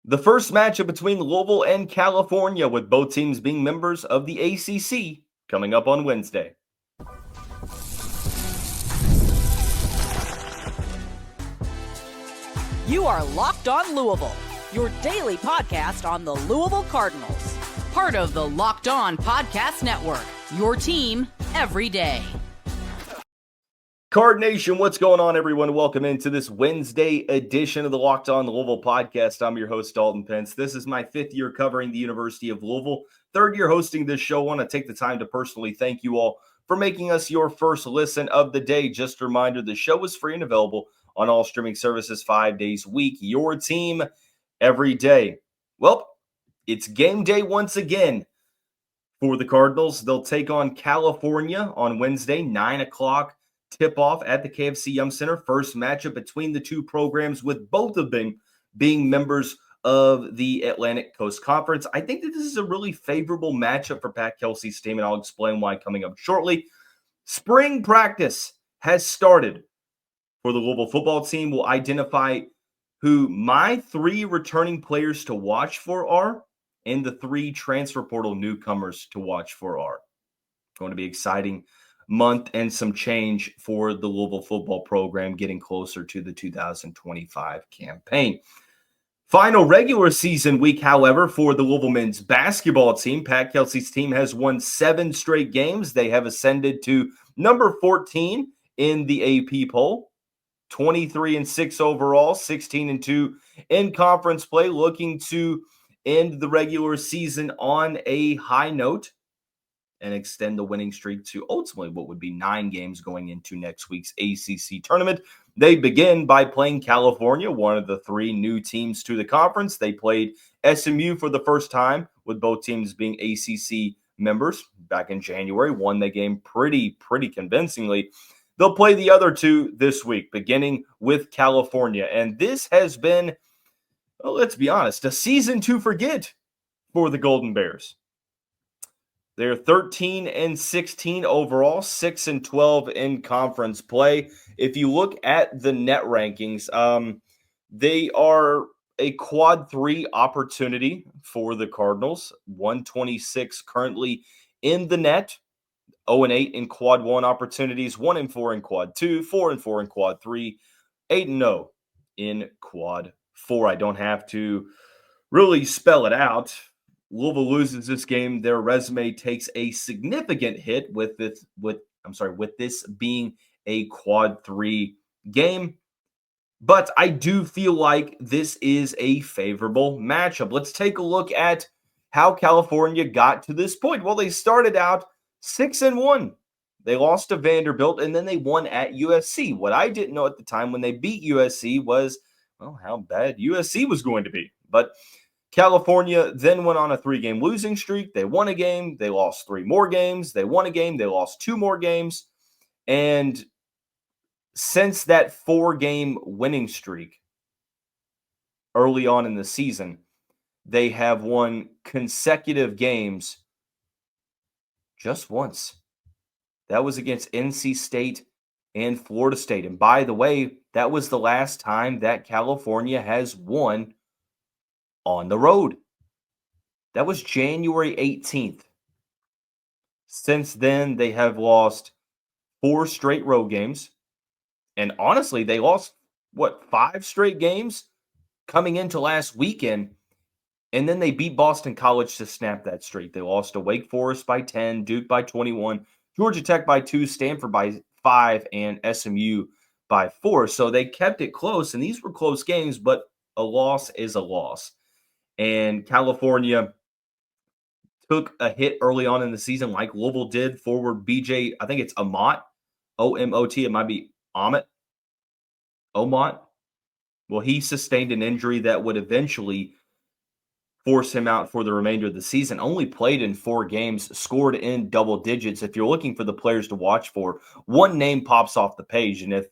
The first matchup between Louisville and California, with both teams being members of the ACC, coming up on Wednesday. You are Locked On Louisville, your daily podcast on the Louisville Cardinals. Part of the Locked On Podcast Network, your team every day. Card Nation, what's going on, everyone? Welcome into this Wednesday edition of the Locked On Louisville podcast. I'm your host, Dalton Pence. This is my fifth year covering the University of Louisville, third year hosting this show. I want to take the time to personally thank you all for making us your first listen of the day. Just a reminder, the show is free and available on all streaming services 5 days a week. Your team every day. Well, it's game day once again for the Cardinals. They'll take on California on Wednesday, 9 o'clock. Tip-off at the KFC Yum Center. First matchup between the two programs, with both of them being members of the Atlantic Coast Conference. I think that this is a really favorable matchup for Pat Kelsey's team, and I'll explain why coming up shortly. Spring practice has started for the Louisville football team. We'll identify who my three returning players to watch for are, and the three transfer portal newcomers to watch for are. Going to be exciting month and some change for the Louisville football program, getting closer to the 2025 campaign. Final regular season week, however, for the Louisville men's basketball team. Pat Kelsey's team has won 7 straight games. They have ascended to number 14 in the AP poll, 23-6 overall, 16-2 in conference play, looking to end the regular season on a high note and extend the winning streak to ultimately what would be 9 games going into next week's ACC tournament. They begin by playing California, one of the 3 new teams to the conference. They played SMU for the first time, with both teams being ACC members back in January. Won the game pretty convincingly. They'll play the other 2 this week, beginning with California. And this has been, well, let's be honest, a season to forget for the Golden Bears. They're 13-16 overall, 6-12 in conference play. If you look at the net rankings, they are a quad 3 opportunity for the Cardinals. 126 currently in the net, 0-8 in quad 1 opportunities, 1-4 in quad 2, 4-4 in quad 3, 8-0 in quad 4. I don't have to really spell it out. Louisville loses this game, their resume takes a significant hit with this being a quad 3 game. But I do feel like this is a favorable matchup. Let's take a look at how California got to this point. Well, they started out 6-1. They lost to Vanderbilt, and then they won at USC. What I didn't know at the time when they beat USC was, well, how bad USC was going to be. But California then went on a 3-game losing streak. They won a game. They lost 3 more games. They won a game. They lost 2 more games. And since that 4-game winning streak early on in the season, they have won consecutive games just once. That was against NC State and Florida State. And by the way, that was the last time that California has won on the road. That was January 18th. Since then, they have lost 4 straight road games. And honestly, they lost, 5 straight games coming into last weekend. And then they beat Boston College to snap that streak. They lost to Wake Forest by 10, Duke by 21, Georgia Tech by 2, Stanford by 5, and SMU by 4. So they kept it close, and these were close games, but a loss is a loss. And California took a hit early on in the season, like Louisville did. Forward BJ, I think it's Omot, O-M-O-T. It might be Omot. Well, he sustained an injury that would eventually force him out for the remainder of the season. Only played in 4 games, scored in double digits. If you're looking for the players to watch for, one name pops off the page. And if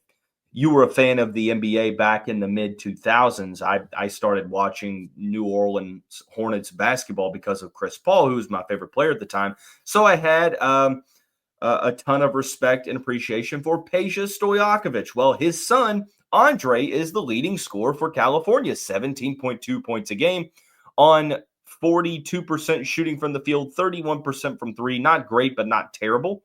you were a fan of the NBA back in the mid-2000s, I started watching New Orleans Hornets basketball because of Chris Paul, who was my favorite player at the time. So I had a ton of respect and appreciation for Peja Stojakovic. Well, his son, Andre is the leading scorer for California, 17.2 points a game on 42% shooting from the field, 31% from three. Not great, but not terrible.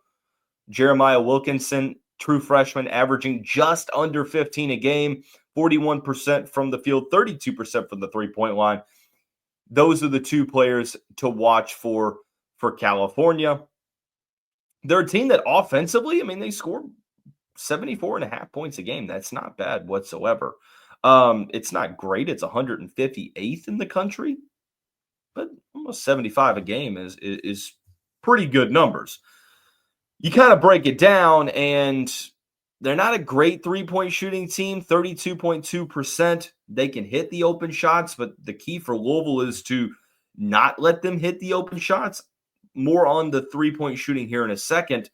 Jeremiah Wilkinson, true freshman, averaging just under 15 a game, 41% from the field, 32% from the three-point line. Those are the two players to watch for California. They're a team that offensively, they score 74.5 points a game. That's not bad whatsoever. It's not great. It's 158th in the country, but almost 75 a game is pretty good numbers. You kind of break it down, and they're not a great three-point shooting team, 32.2%. They can hit the open shots, but the key for Louisville is to not let them hit the open shots. More on the three-point shooting here in a second.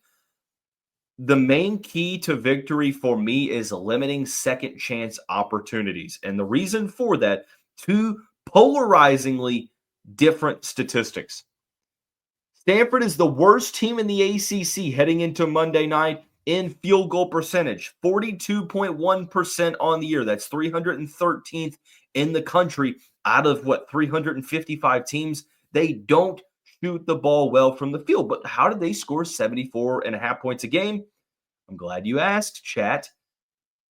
The main key to victory for me is limiting second chance opportunities. And the reason for that, two polarizingly different statistics. Stanford is the worst team in the ACC heading into Monday night in field goal percentage, 42.1% on the year. That's 313th in the country out of 355 teams. They don't shoot the ball well from the field. But how did they score 74.5 points a game? I'm glad you asked, chat.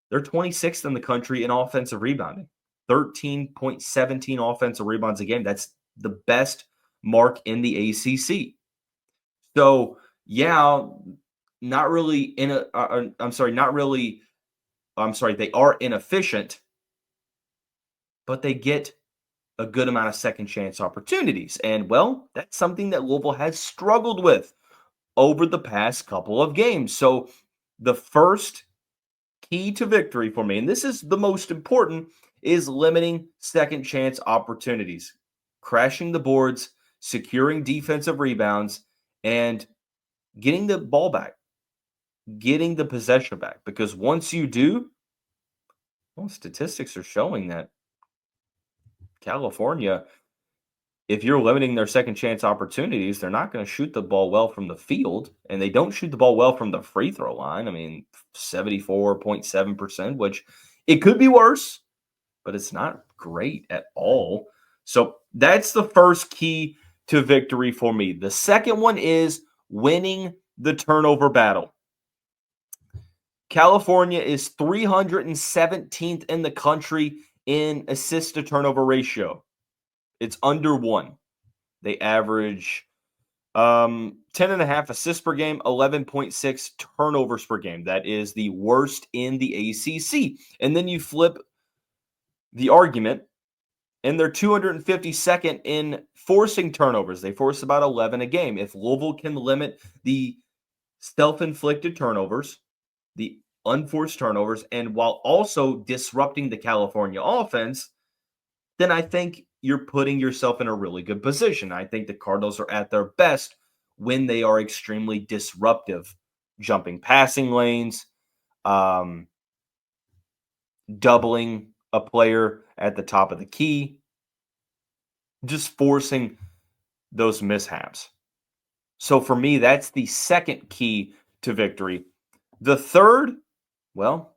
They're 26th in the country in offensive rebounding, 13.17 offensive rebounds a game. That's the best mark in the ACC. So, yeah, they are inefficient, but they get a good amount of second chance opportunities. And, well, that's something that Louisville has struggled with over the past couple of games. So the first key to victory for me, and this is the most important, is limiting second chance opportunities, crashing the boards, securing defensive rebounds, and getting the ball back, getting the possession back. Because once you do, well, statistics are showing that California, if you're limiting their second chance opportunities, they're not going to shoot the ball well from the field, and they don't shoot the ball well from the free throw line. 74.7%, which it could be worse, but it's not great at all. So that's the first key to victory for me. The second one is winning the turnover battle. California is 317th in the country in assist to turnover ratio. It's under 1. They average 10.5 assists per game, 11.6 turnovers per game. That is the worst in the ACC. And then you flip the argument, and they're 252nd in forcing turnovers. They force about 11 a game. If Louisville can limit the self-inflicted turnovers, the unforced turnovers, and while also disrupting the California offense, then I think you're putting yourself in a really good position. I think the Cardinals are at their best when they are extremely disruptive, jumping passing lanes, doubling a player at the top of the key, just forcing those mishaps. So for me, that's the second key to victory. The third, well,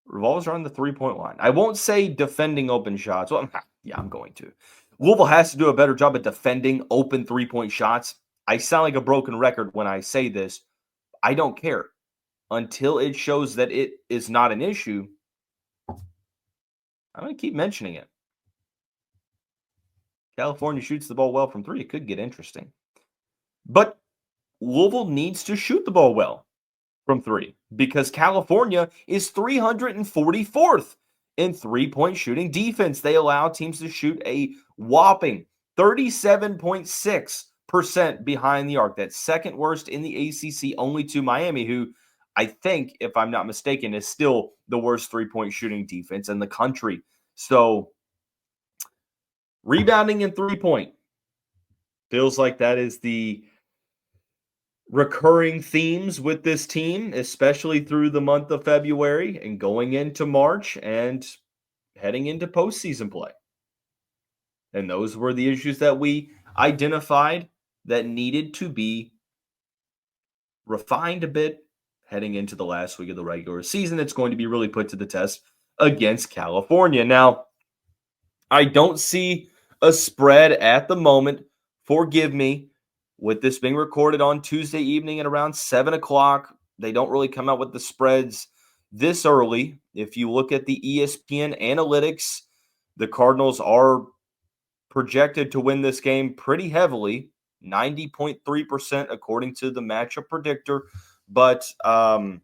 revolves around the three-point line. I won't say defending open shots. Well, yeah, I'm going to. Louisville has to do a better job at defending open three-point shots. I sound like a broken record when I say this. I don't care. Until it shows that it is not an issue, I'm going to keep mentioning it. California shoots the ball well from three. It could get interesting. But Louisville needs to shoot the ball well from three because California is 344th in three-point shooting defense. They allow teams to shoot a whopping 37.6% behind the arc. That's second worst in the ACC, only to Miami, who I think, if I'm not mistaken, is still the worst three-point shooting defense in the country. So rebounding and three-point feels like that is the recurring themes with this team, especially through the month of February and going into March and heading into postseason play. And those were the issues that we identified that needed to be refined a bit, heading into the last week of the regular season. It's going to be really put to the test against California. Now, I don't see a spread at the moment. Forgive me. With this being recorded on Tuesday evening at around 7 o'clock, they don't really come out with the spreads this early. If you look at the ESPN analytics, the Cardinals are projected to win this game pretty heavily, 90.3% according to the matchup predictor. But I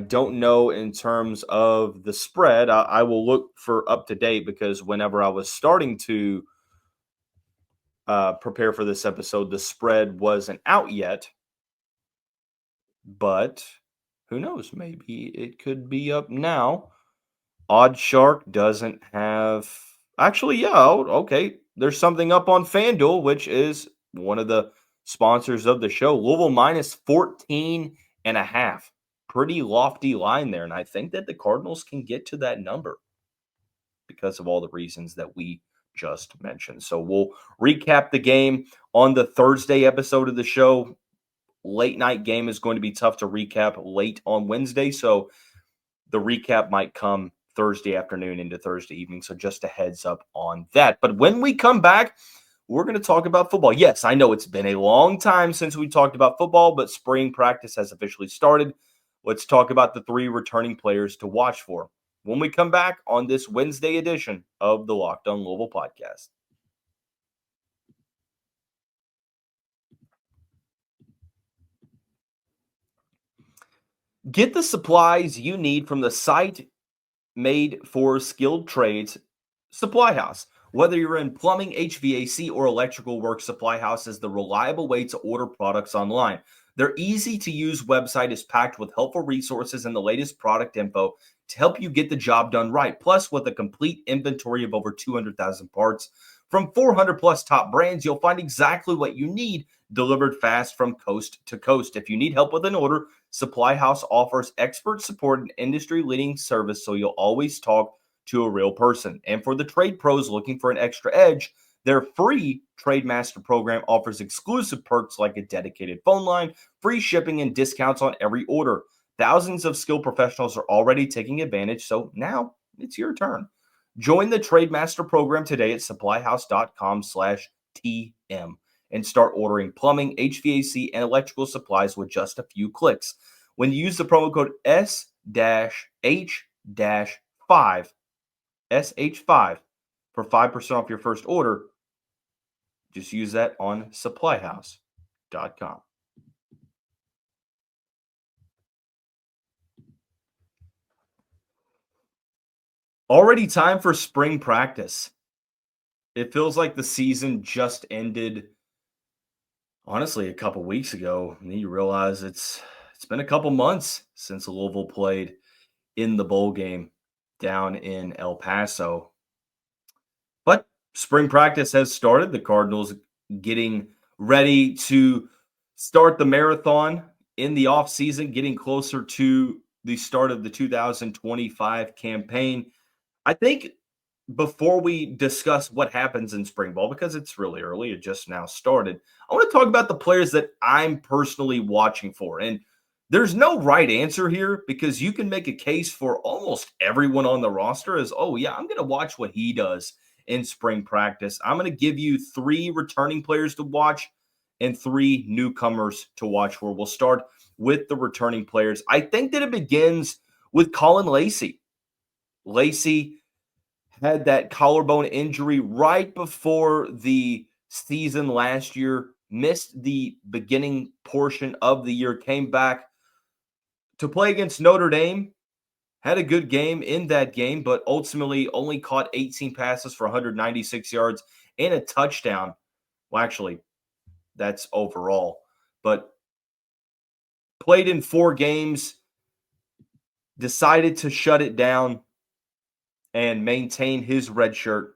don't know in terms of the spread. I will look for up to date because whenever I was starting to prepare for this episode, the spread wasn't out yet. But who knows? Maybe it could be up now. Odd Shark doesn't have. Actually, yeah. Okay. There's something up on FanDuel, which is one of the sponsors of the show. Louisville minus 14.5. Pretty lofty line there. And I think that the Cardinals can get to that number because of all the reasons that we just mentioned. So we'll recap the game on the Thursday episode of the show. Late night game is going to be tough to recap late on Wednesday. So the recap might come Thursday afternoon into Thursday evening. So just a heads up on that. But when we come back, we're going to talk about football. Yes, I know it's been a long time since we talked about football, but spring practice has officially started. Let's talk about the 3 returning players to watch for when we come back on this Wednesday edition of the Locked On Louisville podcast. Get the supplies you need from the site made for skilled trades, SupplyHouse. Whether you're in plumbing, HVAC, or electrical work, SupplyHouse is the reliable way to order products online. Their easy-to-use website is packed with helpful resources and the latest product info to help you get the job done right. Plus, with a complete inventory of over 200,000 parts from 400-plus top brands, you'll find exactly what you need delivered fast from coast to coast. If you need help with an order, SupplyHouse offers expert support and industry-leading service, so you'll always talk to a real person. And for the trade pros looking for an extra edge, their free Trade Master program offers exclusive perks like a dedicated phone line, free shipping, and discounts on every order. Thousands of skilled professionals are already taking advantage, so now it's your turn. Join the Trade Master program today at supplyhouse.com/TM and start ordering plumbing, HVAC, and electrical supplies with just a few clicks. When you use the promo code S-H-5, SH5 for 5% off your first order, just use that on supplyhouse.com. Already time for spring practice. It feels like the season just ended, honestly, a couple weeks ago. And then you realize it's been a couple months since Louisville played in the bowl game down in El Paso. But spring practice has started. The Cardinals getting ready to start the marathon in the offseason, getting closer to the start of the 2025 campaign. I think before we discuss what happens in spring ball, because it's really early, it just now started, I want to talk about the players that I'm personally watching for. And there's no right answer here because you can make a case for almost everyone on the roster as, oh, yeah, I'm going to watch what he does in spring practice. I'm going to give you 3 returning players to watch and 3 newcomers to watch for. We'll start with the returning players. I think that it begins with Caullin Lacy. Lacy had that collarbone injury right before the season last year, missed the beginning portion of the year, came back to play against Notre Dame, had a good game in that game, but ultimately only caught 18 passes for 196 yards and a touchdown. Well, actually, that's overall, but played in 4 games, decided to shut it down and maintain his red shirt.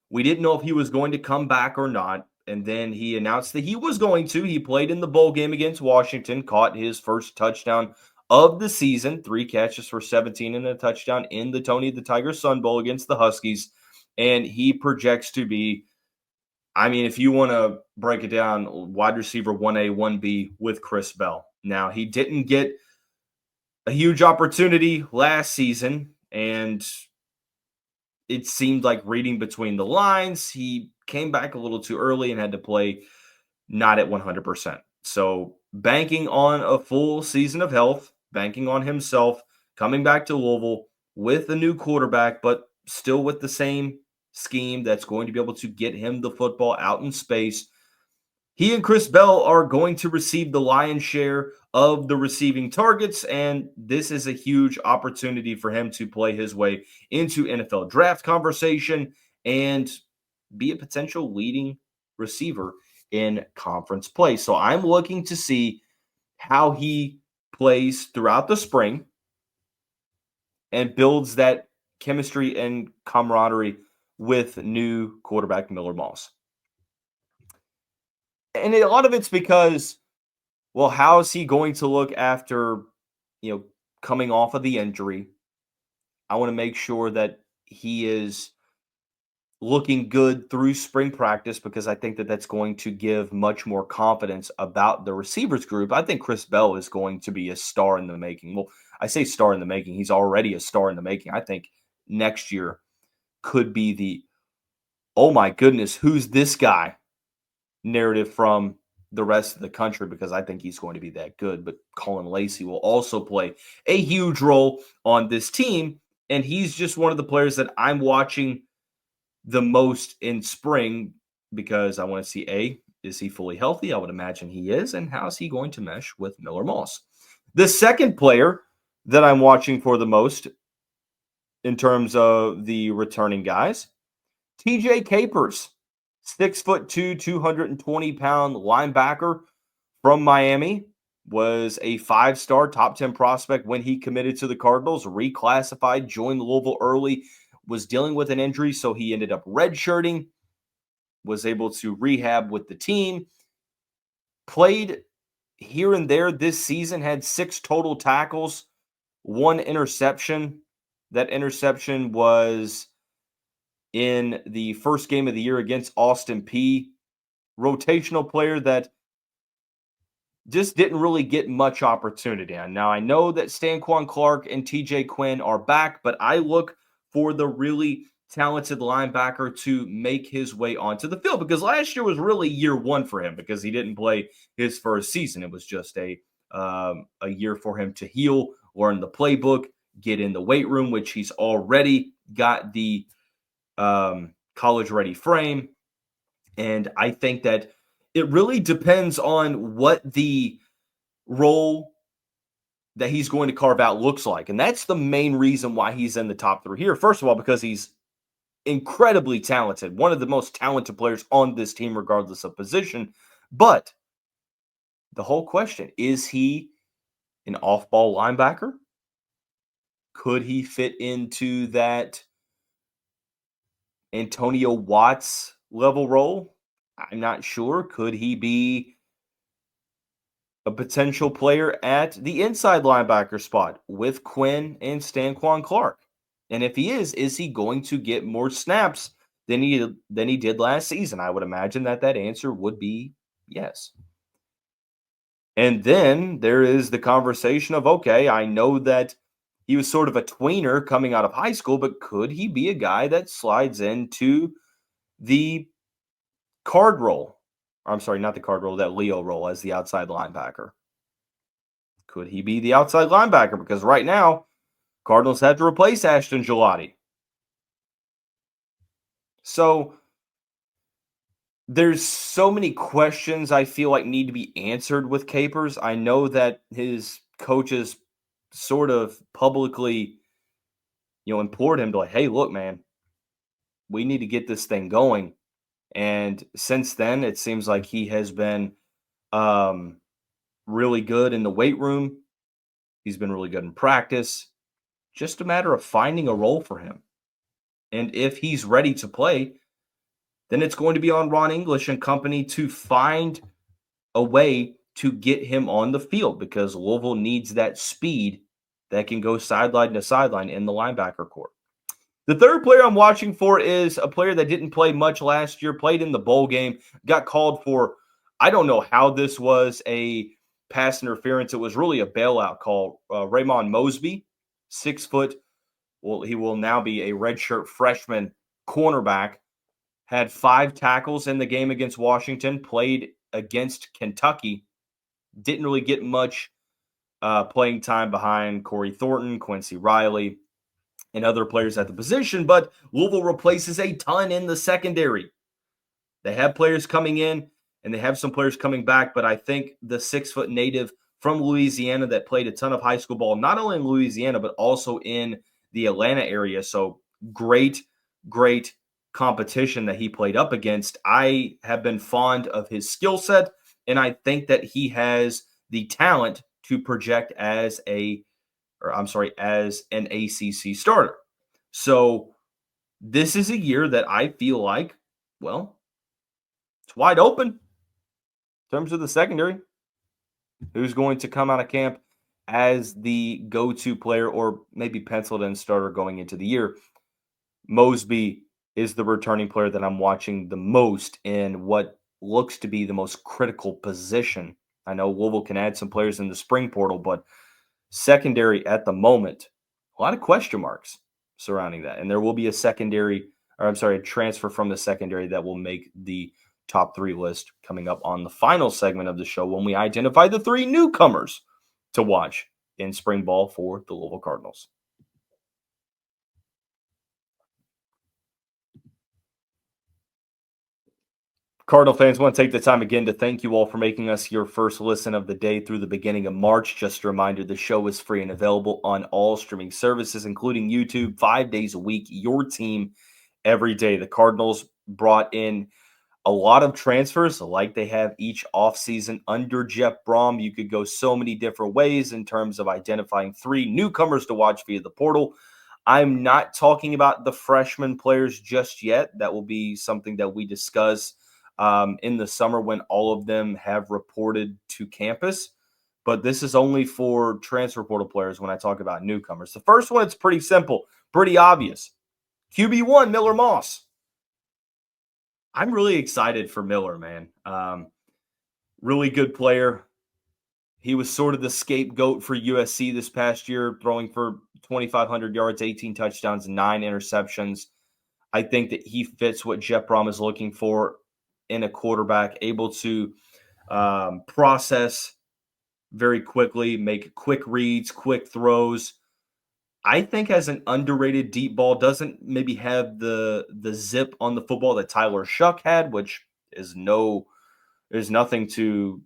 We didn't know if he was going to come back or not, and then he announced that he was going to. He played in the bowl game against Washington, caught his first touchdown of the season, 3 catches for 17 and a touchdown in the Tony the Tiger Sun Bowl against the Huskies, and he projects to be, I mean, if you want to break it down, wide receiver 1A, 1B with Chris Bell. Now, he didn't get a huge opportunity last season, and it seemed like reading between the lines, he came back a little too early and had to play not at 100%. So banking on a full season of health, banking on himself, coming back to Louisville with a new quarterback, but still with the same scheme that's going to be able to get him the football out in space. He and Chris Bell are going to receive the lion's share of the receiving targets, and this is a huge opportunity for him to play his way into NFL draft conversation and be a potential leading receiver in conference play. So I'm looking to see how he plays throughout the spring and builds that chemistry and camaraderie with new quarterback Miller Moss. And a lot of it's because, well, how is he going to look after, coming off of the injury? I want to make sure that he is looking good through spring practice because I think that that's going to give much more confidence about the receivers group. I think Chris Bell is going to be a star in the making. Well, I say star in the making. He's already a star in the making. I think next year could be the, oh my goodness, who's this guy narrative from the rest of the country, because I think he's going to be that good. But Caullin Lacy will also play a huge role on this team, and he's just one of the players that I'm watching the most in spring because I want to see, is he fully healthy? I would imagine he is, and how's he going to mesh with Miller Moss? The second player that I'm watching for the most in terms of the returning guys, TJ Capers. 6'2", 220-pound linebacker from Miami, was a 5-star top 10 prospect when he committed to the Cardinals, reclassified, joined Louisville early, was dealing with an injury, so he ended up redshirting, was able to rehab with the team, played here and there this season, had 6 total tackles, 1 interception. That interception was in the first game of the year against Austin Peay. Rotational player that just didn't really get much opportunity on. Now, I know that Stanquan Clark and TJ Quinn are back, but I look for the really talented linebacker to make his way onto the field, because last year was really year one for him because he didn't play his first season. It was just a year for him to heal, learn the playbook, get in the weight room, which he's already got the college-ready frame. And I think that it really depends on what the role that he's going to carve out looks like. And that's the main reason why he's in the top 3 here. First of all, because he's incredibly talented, one of the most talented players on this team, regardless of position. But the whole question, is he an off-ball linebacker? Could he fit into that Antonio Watts level role? I'm not sure. Could he be a potential player at the inside linebacker spot with Quinn and Stanquan Clark? And if he is he going to get more snaps than he did last season? I would imagine that answer would be yes. And then there is the conversation of, okay, I know that he was sort of a tweener coming out of high school, but could he be a guy that slides into the card role? I'm sorry, not the card role, that Leo role as the outside linebacker. Could he be the outside linebacker? Because right now, Cardinals had to replace Ashton Gelati. So there's so many questions I feel like need to be answered with Capers. I know that his coaches sort of publicly, implored him to, like, hey, look, man, we need to get this thing going. And since then, it seems like he has been really good in the weight room. He's been really good in practice. Just a matter of finding a role for him. And if he's ready to play, then it's going to be on Ron English and company to find a way to get him on the field, because Louisville needs that speed that can go sideline to sideline in the linebacker corps. The third player I'm watching for is a player that didn't play much last year, played in the bowl game, got called for, I don't know how this was a pass interference. It was really a bailout call. Rae'Mon Mosby, 6 foot. Well, he will now be a redshirt freshman cornerback. Had 5 tackles in the game against Washington. Played against Kentucky. Didn't really get much playing time behind Corey Thornton, Quincy Riley, and other players at the position. But Louisville replaces a ton in the secondary. They have players coming in, and they have some players coming back, but I think the 6 foot native from Louisiana that played a ton of high school ball, not only in Louisiana, but also in the Atlanta area. So great competition that he played up against. I have been fond of his skill set, and I think that he has the talent to project as an ACC starter. So this is a year that I feel like, well, it's wide open in terms of the secondary. Who's going to come out of camp as the go-to player or maybe penciled in starter going into the year? Mosby is the returning player that I'm watching the most in what looks to be the most critical position. I know Louisville can add some players in the spring portal, but secondary at the moment, a lot of question marks surrounding that. And there will be a transfer from the secondary that will make the top 3 list coming up on the final segment of the show when we identify the 3 newcomers to watch in spring ball for the Louisville Cardinals. Cardinal fans, want to take the time again to thank you all for making us your first listen of the day through the beginning of March. Just a reminder, the show is free and available on all streaming services, including YouTube, 5 days a week, your team every day. The Cardinals brought in a lot of transfers like they have each offseason under Jeff Brom. You could go so many different ways in terms of identifying 3 newcomers to watch via the portal. I'm not talking about the freshman players just yet. That will be something that we discuss in the summer when all of them have reported to campus. But this is only for transfer portal players when I talk about newcomers. The first one, it's pretty simple, pretty obvious. QB1, Miller Moss. I'm really excited for Miller, man. Really good player. He was sort of the scapegoat for USC this past year, throwing for 2,500 yards, 18 touchdowns, 9 interceptions. I think that he fits what Jeff Brom is looking for in a quarterback, able to process very quickly, make quick reads, quick throws. I think as an underrated deep ball, doesn't maybe have the zip on the football that Tyler Shuck had, which is there's nothing to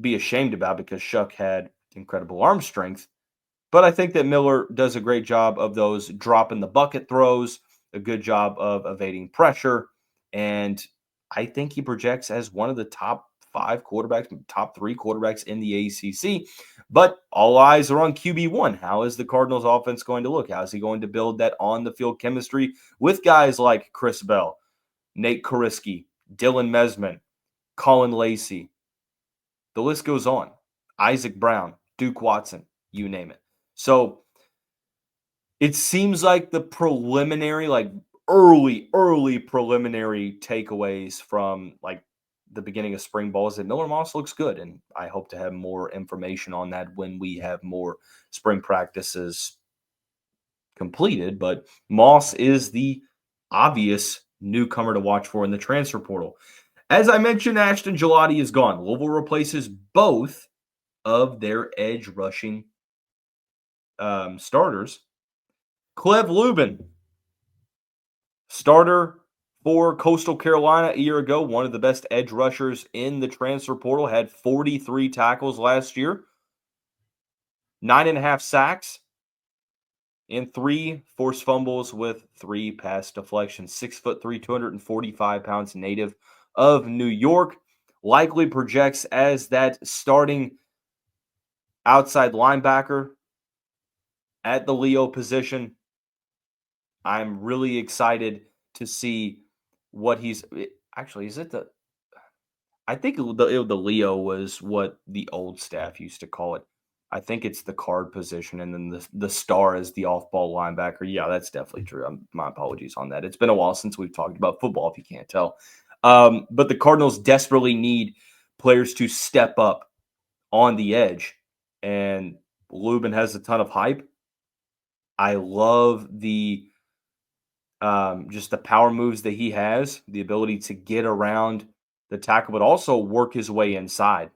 be ashamed about because Shuck had incredible arm strength. But I think that Miller does a great job of those drop in the bucket throws, a good job of evading pressure, and I think he projects as one of the top 5 quarterbacks, top 3 quarterbacks in the ACC. But all eyes are on QB1. How is the Cardinals offense going to look? How is he going to build that on-the-field chemistry with guys like Chris Bell, Nate Koriski, Dylan Mesman, Caullin Lacy? The list goes on. Isaac Brown, Duke Watson, you name it. So it seems like the preliminary, early preliminary takeaways from the beginning of spring ball is that Miller Moss looks good, and I hope to have more information on that when we have more spring practices completed. But Moss is the obvious newcomer to watch for in the transfer portal. As I mentioned, Ashton Gelati is gone. Louisville replaces both of their edge rushing starters. Clev Lubin, starter for Coastal Carolina a year ago, one of the best edge rushers in the transfer portal, had 43 tackles last year, 9.5 sacks, and 3 forced fumbles with 3 pass deflections. 6'3", 245 pounds, native of New York, likely projects as that starting outside linebacker at the Leo position. I'm really excited to see what he's actually. I think the Leo was what the old staff used to call it. I think it's the card position, and then the star is the off-ball linebacker. Yeah, that's definitely true. My apologies on that. It's been a while since we've talked about football, if you can't tell. But the Cardinals desperately need players to step up on the edge. And Lubin has a ton of hype. I love the just the power moves that he has, the ability to get around the tackle, but also work his way inside.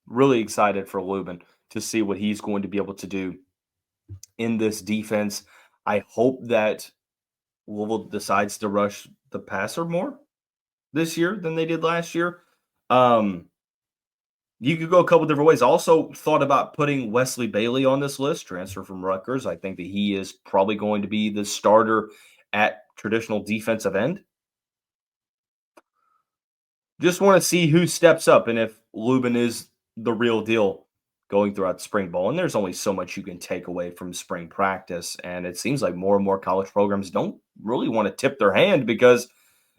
Really excited for Lubin to see what he's going to be able to do in this defense. I hope that Louisville decides to rush the passer more this year than they did last year. You could go a couple different ways. Also thought about putting Wesley Bailey on this list, transfer from Rutgers. I think that he is probably going to be the starter at traditional defensive end. Just want to see who steps up and if Lubin is the real deal going throughout spring ball. And there's only so much you can take away from spring practice. And it seems like more and more college programs don't really want to tip their hand, because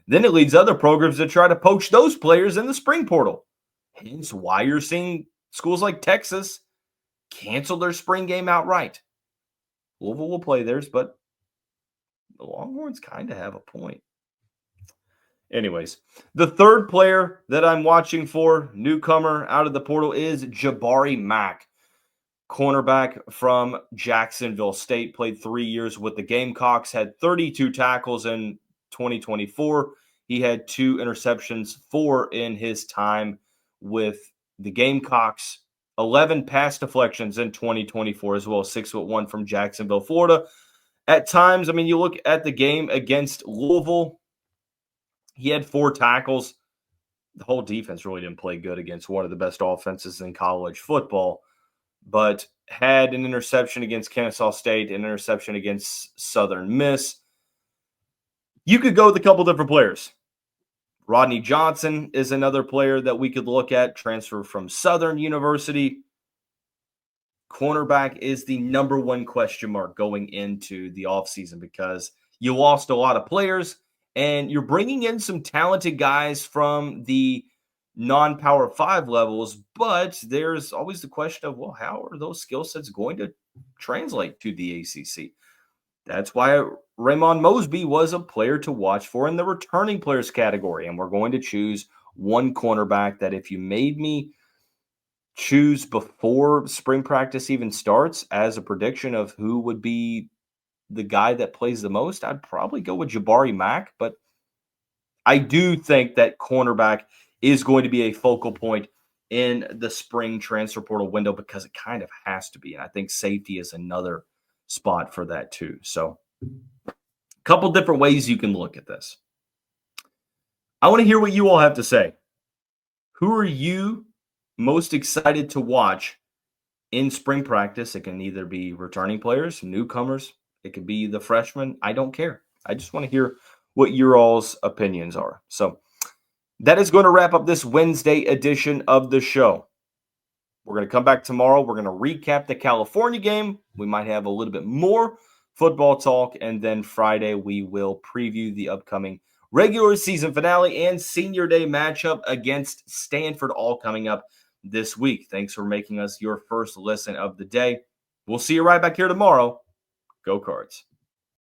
then it leads other programs to try to poach those players in the spring portal. Hence why you're seeing schools like Texas cancel their spring game outright. Louisville will play theirs, but the Longhorns kind of have a point. Anyways, the third player that I'm watching for, newcomer out of the portal, is Jabari Mack, cornerback from Jacksonville State. Played 3 years with the Gamecocks, had 32 tackles in 2024. He had 2 interceptions, 4 in his time with the Gamecocks, 11 pass deflections in 2024 as well, 6'1" from Jacksonville, Florida. At times, I mean, you look at the game against Louisville, he had 4 tackles. The whole defense really didn't play good against one of the best offenses in college football, but had an interception against Kennesaw State, an interception against Southern Miss. You could go with a couple different players. Rodney Johnson is another player that we could look at, transfer from Southern University. Cornerback is the number one question mark going into the offseason, because you lost a lot of players and you're bringing in some talented guys from the non-Power 5 levels, but there's always the question of, well, how are those skill sets going to translate to the ACC? That's why Rae'Mon Mosby was a player to watch for in the returning players category. And we're going to choose one cornerback that, if you made me choose before spring practice even starts as a prediction of who would be the guy that plays the most, I'd probably go with Jabari Mack. But I do think that cornerback is going to be a focal point in the spring transfer portal window, because it kind of has to be. And I think safety is another spot for that too. So a couple different ways you can look at this. I want to hear what you all have to say. Who are you most excited to watch in spring practice? It can either be returning players, newcomers, it could be the freshmen. I don't care. I just want to hear what your all's opinions are. So that is going to wrap up this Wednesday edition of the show. We're going to come back tomorrow. We're going to recap the California game. We might have a little bit more football talk. And then Friday, we will preview the upcoming regular season finale and senior day matchup against Stanford, all coming up this week. Thanks for making us your first listen of the day. We'll see you right back here tomorrow. Go Cards.